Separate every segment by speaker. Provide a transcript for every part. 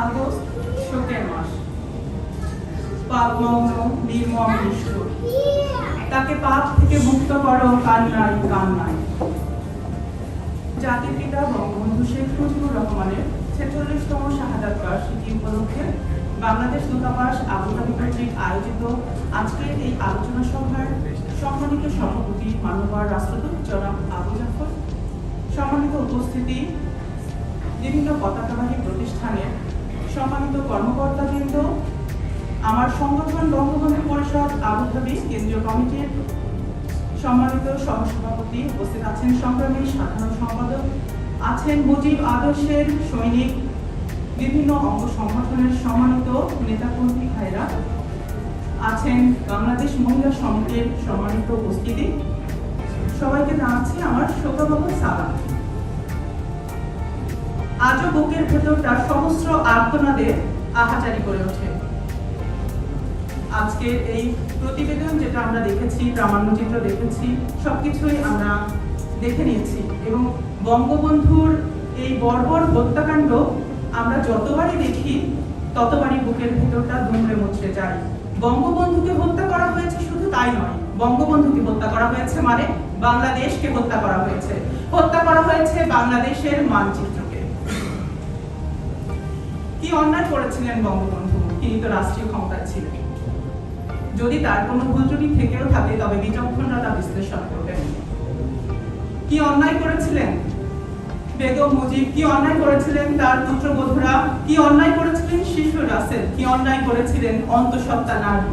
Speaker 1: August শোকের মাস। পাপমগ্ন নির্মম নিষ্ঠুর, তাকে পাপ থেকে মুক্ত করো কান্নাই কান্নাই। জাতির পিতা বঙ্গবন্ধু শেখ মুজিবুর রহমানের ৪৬তম শাহাদাত বার্ষিকী উপলক্ষে বাংলাদেশ দূতাবাস আবু ধাবি কর্তৃক আয়োজিত আজকের এই আলোচনা সভার সম্মানিত সভাপতি মাননীয় রাষ্ট্রদূত জনাব আবু জাফর, সম্মানিত উপস্থিতি, বিভিন্ন পতাকাবাহী প্রতিষ্ঠানের সম্মানিত কর্মকর্তাবৃন্দ, আমার সংগঠন বঙ্গবন্ধু পরিষদ আবু ধাবি কেন্দ্রীয় কমিটির সম্মানিত সহসভাপতি, উপস্থিত আছেন সংগ্রামী সাধারণ সম্পাদক, আছেন মুজিব আদর্শের সৈনিক, বিভিন্ন অঙ্গ সংগঠনের সম্মানিত নেতাকর্মী ভাইরা, আছেন বাংলাদেশ মহিলা সমিতির সম্মানিত উপস্থিতি, সবাইকে জানাচ্ছি আমার শোকাবহ সালাম। আজও বুকের ভেতরটা সহস্র আর্তনাদে আহাজারি করে ওঠে। আজকের এই প্রতিবেদন যেটা আমরা দেখেছি, প্রামাণ্যচিত্র দেখেছি, সবকিছুই আমরা দেখে নিয়েছি এবং বঙ্গবন্ধুর এই বর্বর হত্যাকাণ্ড আমরা যতবারই দেখি ততবারই বুকের ভেতরটা দুমড়ে মুচড়ে যায়। বঙ্গবন্ধুকে হত্যা করা হয়েছে শুধু তাই নয়, বঙ্গবন্ধুকে হত্যা করা হয়েছে মানে বাংলাদেশকে হত্যা করা হয়েছে, হত্যা করা হয়েছে বাংলাদেশের মানচিত্রকে। কি অন্যায় করেছিলেন বঙ্গবন্ধু? তিনি তো রাষ্ট্রীয় ক্ষমতায় ছিলেন। যদি তার কোনো ভুল ত্রুটি থেকেও থাকে তবে বিচক্ষণরা তা বিশ্লেষণ করবেন। কি অন্যায় করেছিলেন বেগম মুজিব? কি অন্যায় করেছিলেন তার পুত্রবধূরা? কি অন্যায় করেছিলেন শিশু রাসেল? কি অন্যায় করেছিলেন অন্তঃসত্ত্বা নারী?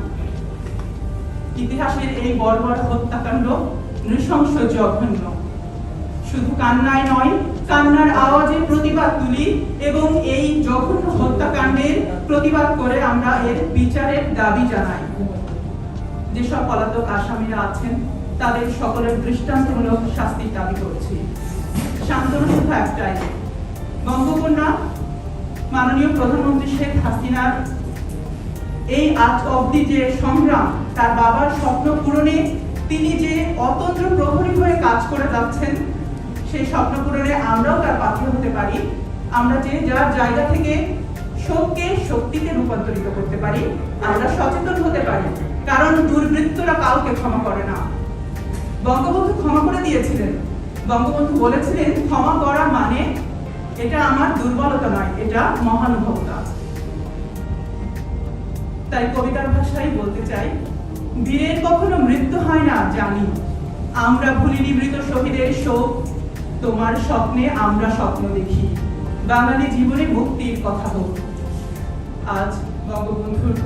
Speaker 1: ইতিহাসের এই বর্বর হত্যাকাণ্ড নৃশংস, জঘন্য। শুধু কান্নায় নয়, কান্নার আওয়াজে প্রতিবাদ তুলি এবং এই জঘন্য হত্যাকাণ্ডের প্রতিবাদ করে আমরা এর বিচারের দাবি জানাই। যেসব পলাতক আসামিরা আছেন তাদের সকলের দৃষ্টান্তমূলক শাস্তির দাবি করছি। সান্ত্বনা শুধু একটাই, বঙ্গকন্যা মাননীয় প্রধানমন্ত্রী শেখ হাসিনার এই আজ অবধি যে সংগ্রাম, তার বাবার স্বপ্ন পূরণে তিনি যে অতন্ত্র প্রহরী হয়ে কাজ করে যাচ্ছেন, সেই স্বপ্ন পূরণে আমরাও তার পাত্র হতে পারি। আমরা যে যার জায়গা থেকে শোককে শক্তিতে রূপান্তরিত করতে পারি, আমরা সচেতন হতে পারি, কারণ দুর্বৃত্তরা কাউকে ক্ষমা করে না। বঙ্গবন্ধু ক্ষমা করে দিয়েছিলেন। বঙ্গবন্ধু বলেছিলেন ক্ষমা করা মানে এটা আমার দুর্বলতা নয়, এটা মহানুভবতা। তাই কবিতার ভাষায় বলতে চাই, বীরের কখনো মৃত্যু হয় না জানি, আমরা ভুলিনি মৃত শহীদের শোক, তোমার স্বপ্নে আমরা স্বপ্ন দেখি, বাঙালি জীবনে মুক্তির কথা হোক। আজ বঙ্গবন্ধুর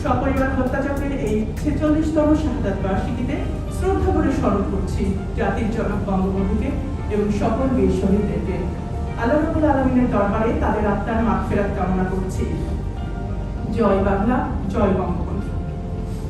Speaker 1: সপরিবার হত্যাযজ্ঞের এই ৪৬তম শাহাদাত বার্ষিকীতে শ্রদ্ধা করে স্মরণ করছি জাতির জনক বঙ্গবন্ধুকে এবং সকল বীর শহীদদেরকে। আল্লাহ রাব্বুল আলামিনের দরবারে তাদের আত্মার মাগফিরাত কামনা করছি। জয় বাংলা, জয় বঙ্গবন্ধু।